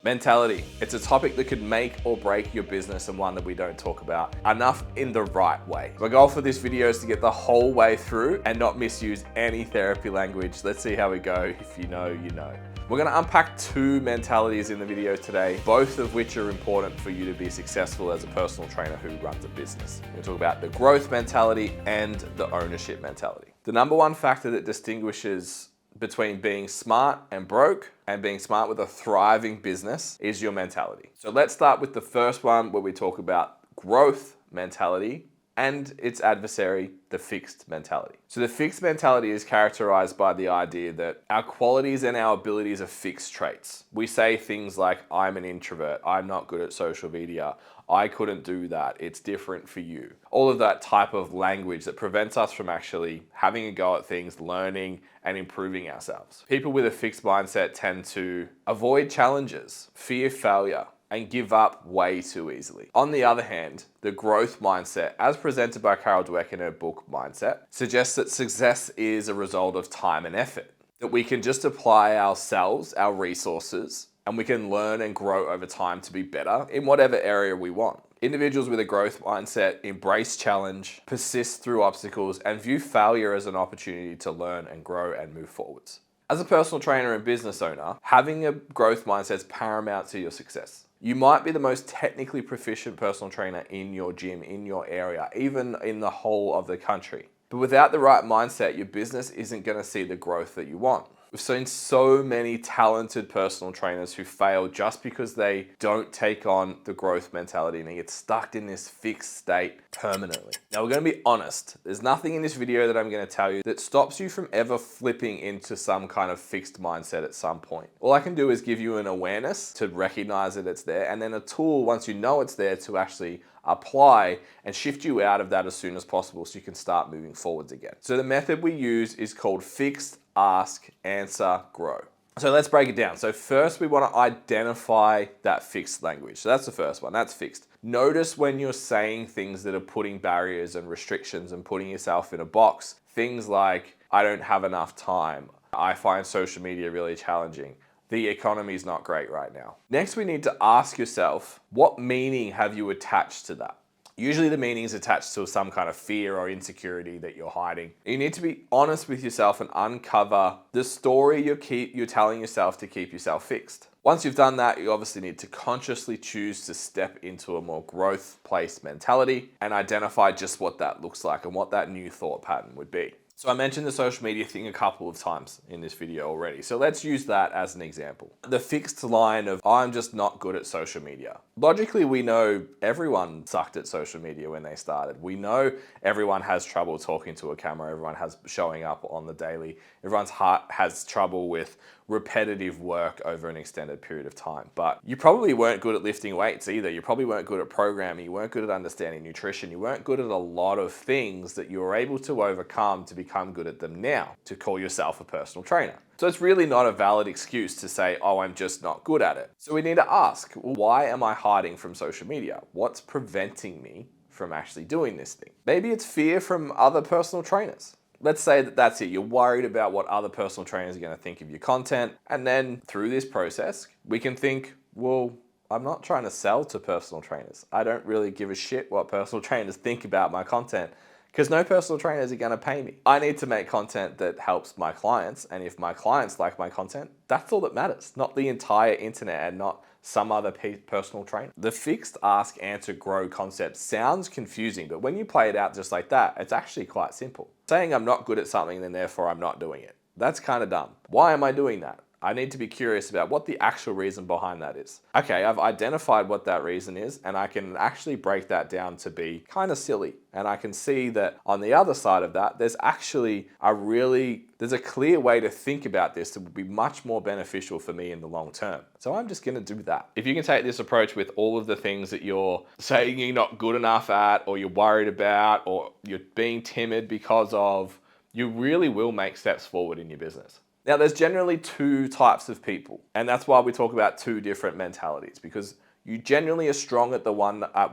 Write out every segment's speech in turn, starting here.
Mentality. It's a topic that could make or break your business and one that we don't talk about enough in the right way. My goal for this video is to get the whole way through and not misuse any therapy language. Let's see how we go. If you know, you know. We're going to unpack two mentalities in the video today, both of which are important for you to be successful as a personal trainer who runs a business. We're going to talk about the growth mentality and the ownership mentality. The number one factor that distinguishes between being smart and broke and being smart with a thriving business is your mentality. So let's start with the first one where we talk about growth mentality and its adversary, the fixed mentality. So the fixed mentality is characterized by the idea that our qualities and our abilities are fixed traits. We say things like, I'm an introvert, I'm not good at social media, I couldn't do that, it's different for you. All of that type of language that prevents us from actually having a go at things, learning and improving ourselves. People with a fixed mindset tend to avoid challenges, fear failure, and give up way too easily. On the other hand, the growth mindset, as presented by Carol Dweck in her book Mindset, suggests that success is a result of time and effort. That we can just apply ourselves, our resources, and we can learn and grow over time to be better in whatever area we want. Individuals with a growth mindset embrace challenge, persist through obstacles, and view failure as an opportunity to learn and grow and move forwards. As a personal trainer and business owner, having a growth mindset is paramount to your success. You might be the most technically proficient personal trainer in your gym, in your area, even in the whole of the country. But without the right mindset, your business isn't going to see the growth that you want. We've seen so many talented personal trainers who fail just because they don't take on the growth mentality and they get stuck in this fixed state permanently. Now we're going to be honest. There's nothing in this video that I'm going to tell you that stops you from ever flipping into some kind of fixed mindset at some point. All I can do is give you an awareness to recognize that it's there, and then a tool once you know it's there to actually apply and shift you out of that as soon as possible so you can start moving forwards again. So the method we use is called fixed, ask, answer, grow. So let's break it down. So first we want to identify that fixed language. So that's the first one, that's fixed. Notice when you're saying things that are putting barriers and restrictions and putting yourself in a box. Things like, I don't have enough time. I find social media really challenging. The economy is not great right now. Next, we need to ask yourself, what meaning have you attached to that? Usually the meaning is attached to some kind of fear or insecurity that you're hiding. You need to be honest with yourself and uncover the story you're telling yourself to keep yourself fixed. Once you've done that, you obviously need to consciously choose to step into a more growth-based mentality and identify just what that looks like and what that new thought pattern would be. So I mentioned the social media thing a couple of times in this video already. So let's use that as an example. The fixed line of, I'm just not good at social media. Logically, we know everyone sucked at social media when they started. We know everyone has trouble talking to a camera. Everyone has showing up on the daily. Everyone's has trouble with repetitive work over an extended period of time. But you probably weren't good at lifting weights either. You probably weren't good at programming. You weren't good at understanding nutrition. You weren't good at a lot of things that you were able to overcome to become good at them now, to call yourself a personal trainer. So it's really not a valid excuse to say, oh, I'm just not good at it. So we need to ask, why am I hiding from social media? What's preventing me from actually doing this thing? Maybe it's fear from other personal trainers. Let's say that that's it. You're worried about what other personal trainers are going to think of your content. And then through this process, we can think, well, I'm not trying to sell to personal trainers. I don't really give a shit what personal trainers think about my content because no personal trainers are going to pay me. I need to make content that helps my clients. And if my clients like my content, that's all that matters, not the entire internet and not some other personal trainer. The fixed ask, answer, grow concept sounds confusing, but when you play it out just like that, it's actually quite simple. Saying I'm not good at something, then therefore I'm not doing it. That's kind of dumb. Why am I doing that? I need to be curious about what the actual reason behind that is. Okay, I've identified what that reason is, and I can actually break that down to be kind of silly. And I can see that on the other side of that, there's actually there's a clear way to think about this that would be much more beneficial for me in the long term. So I'm just gonna do that. If you can take this approach with all of the things that you're saying you're not good enough at, or you're worried about, or you're being timid because of, you really will make steps forward in your business. Now, there's generally two types of people, and that's why we talk about two different mentalities, because You generally are strong at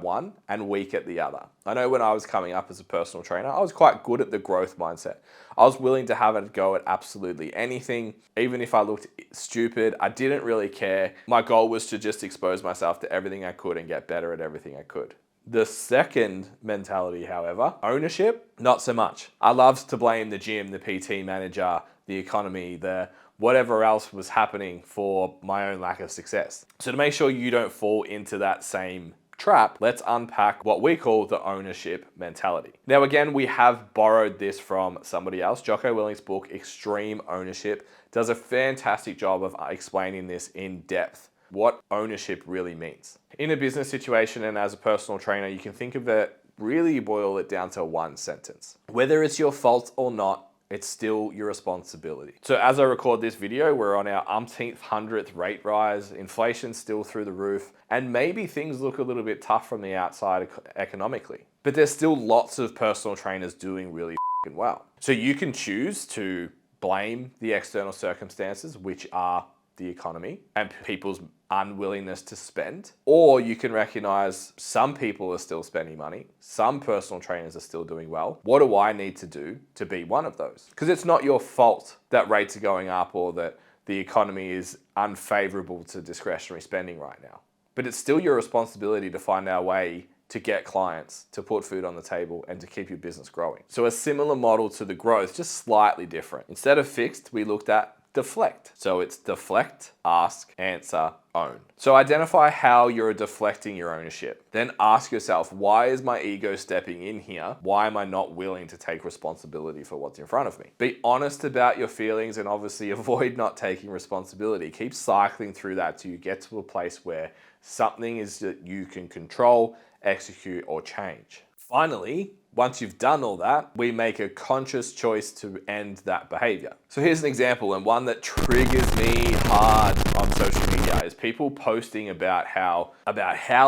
one and weak at the other. I know when I was coming up as a personal trainer, I was quite good at the growth mindset. I was willing to have a go at absolutely anything. Even if I looked stupid, I didn't really care. My goal was to just expose myself to everything I could and get better at everything I could. The second mentality, however, ownership, not so much. I loved to blame the gym, the PT manager, the economy, the whatever else was happening for my own lack of success. So to make sure you don't fall into that same trap, let's unpack what we call the ownership mentality. Now, again, we have borrowed this from somebody else. Jocko Willink's book, Extreme Ownership, does a fantastic job of explaining this in depth, what ownership really means. In a business situation and as a personal trainer, you can think of it, really boil it down to one sentence. Whether it's your fault or not, it's still your responsibility. So as I record this video, we're on our umpteenth, 100th rate rise, inflation's still through the roof, and maybe things look a little bit tough from the outside economically. But there's still lots of personal trainers doing really well. So you can choose to blame the external circumstances, which are the economy and people's unwillingness to spend, or you can recognize some people are still spending money, some personal trainers are still doing well. What do I need to do to be one of those? Because it's not your fault that rates are going up or that the economy is unfavorable to discretionary spending right now. But it's still your responsibility to find our way to get clients, to put food on the table, and to keep your business growing. So a similar model to the growth, just slightly different. Instead of fixed, we looked at deflect. So it's deflect, ask, answer, own. So identify how you're deflecting your ownership. Then ask yourself, why is my ego stepping in here? Why am I not willing to take responsibility for what's in front of me? Be honest about your feelings and obviously avoid not taking responsibility. Keep cycling through that till you get to a place where something is that you can control, execute, or change. Finally, once you've done all that, we make a conscious choice to end that behavior. So here's an example, and one that triggers me hard on social media is people posting about how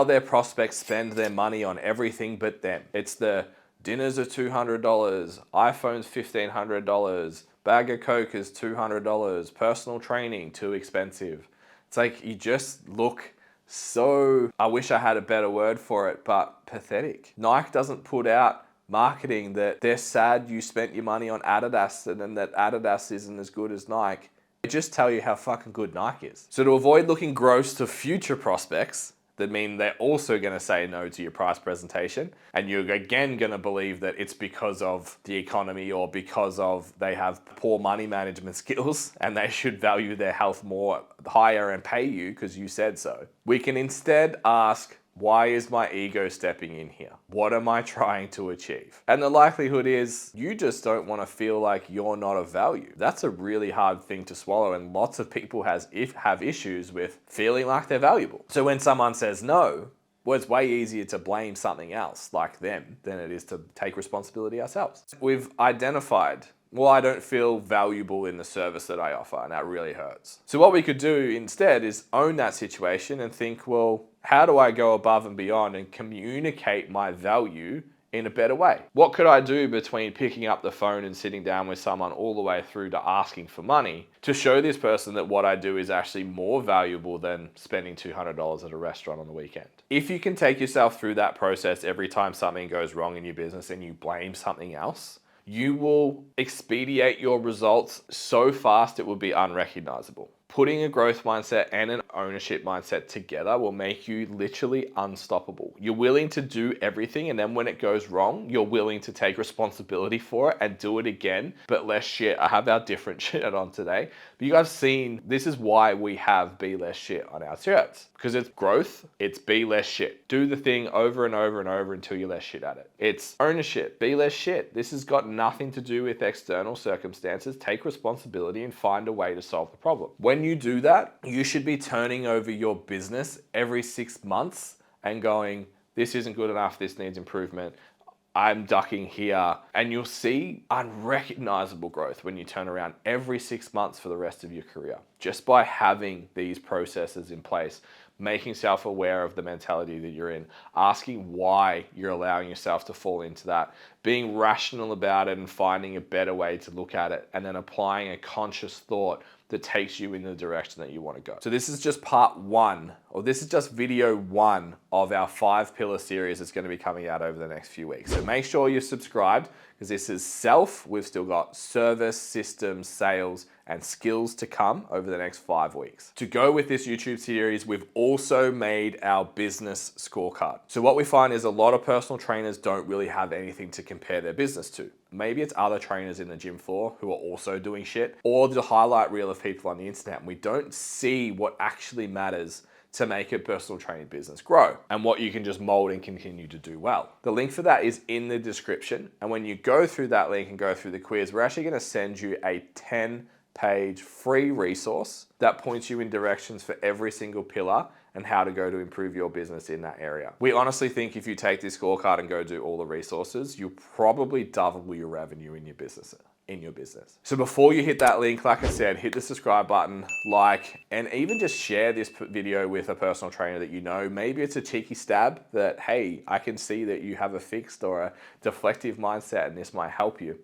their prospects spend their money on everything but them. It's the dinners are $200, iPhone's $1,500, bag of Coke is $200, personal training too expensive. It's like you just look so, I wish I had a better word for it, but pathetic. Nike doesn't put out marketing that they're sad you spent your money on Adidas and then that Adidas isn't as good as Nike. They just tell you how fucking good Nike is. So to avoid looking gross to future prospects, that mean they're also going to say no to your price presentation, and you're again going to believe that it's because of the economy or because of they have poor money management skills and they should value their health more higher and pay you because you said so. We can instead ask, why is my ego stepping in here? What am I trying to achieve? And the likelihood is you just don't want to feel like you're not of value. That's a really hard thing to swallow, and lots of people have issues with feeling like they're valuable. So when someone says no, well, it's way easier to blame something else like them than it is to take responsibility ourselves. We've identified, well, I don't feel valuable in the service that I offer, and that really hurts. So what we could do instead is own that situation and think, well, how do I go above and beyond and communicate my value in a better way? What could I do between picking up the phone and sitting down with someone all the way through to asking for money to show this person that what I do is actually more valuable than spending $200 at a restaurant on the weekend? If you can take yourself through that process every time something goes wrong in your business and you blame something else, you will expedite your results so fast it will be unrecognizable. Putting a growth mindset and an ownership mindset together will make you literally unstoppable. You're willing to do everything, and then when it goes wrong, you're willing to take responsibility for it and do it again, but less shit. I have our different shit on today, but you guys seen, this is why we have be less shit on our shirts. Because it's growth, it's be less shit. Do the thing over and over and over until you're less shit at it. It's ownership, be less shit. This has got nothing to do with external circumstances. Take responsibility and find a way to solve the problem. When you do that, you should be turning over your business every 6 months and going, this isn't good enough, this needs improvement. I'm ducking here. And you'll see unrecognizable growth when you turn around every 6 months for the rest of your career. just by having these processes in place, making yourself aware of the mentality that you're in, asking why you're allowing yourself to fall into that, being rational about it and finding a better way to look at it, and then applying a conscious thought that takes you in the direction that you want to go. So this is just part one, or this is just video one of our 5-pillar series that's going to be coming out over the next few weeks. So make sure you're subscribed, because this is self. We've still got service, systems, sales, and skills to come over the next 5 weeks. To go with this YouTube series, we've also made our business scorecard. So what we find is a lot of personal trainers don't really have anything to compare their business to. Maybe it's other trainers in the gym floor who are also doing shit, or the highlight reel of people on the internet. And we don't see what actually matters to make a personal training business grow and what you can just mold and continue to do well. The link for that is in the description. And when you go through that link and go through the quiz, we're actually going to send you a 10-page free resource that points you in directions for every single pillar and how to go to improve your business in that area. We honestly think if you take this scorecard and go do all the resources, you'll probably double your revenue in your business. So before you hit that link, like I said, hit the subscribe button, like, and even just share this video with a personal trainer that you know. Maybe it's a cheeky stab that, hey, I can see that you have a fixed or a deflective mindset and this might help you.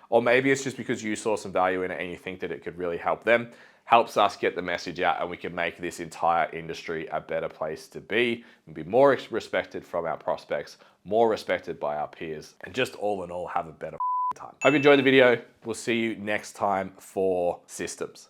Or maybe it's just because you saw some value in it and you think that it could really help them. Helps us get the message out, and we can make this entire industry a better place to be and be more respected from our prospects, more respected by our peers, and just all in all have a better time. Hope you enjoyed the video. We'll see you next time for systems.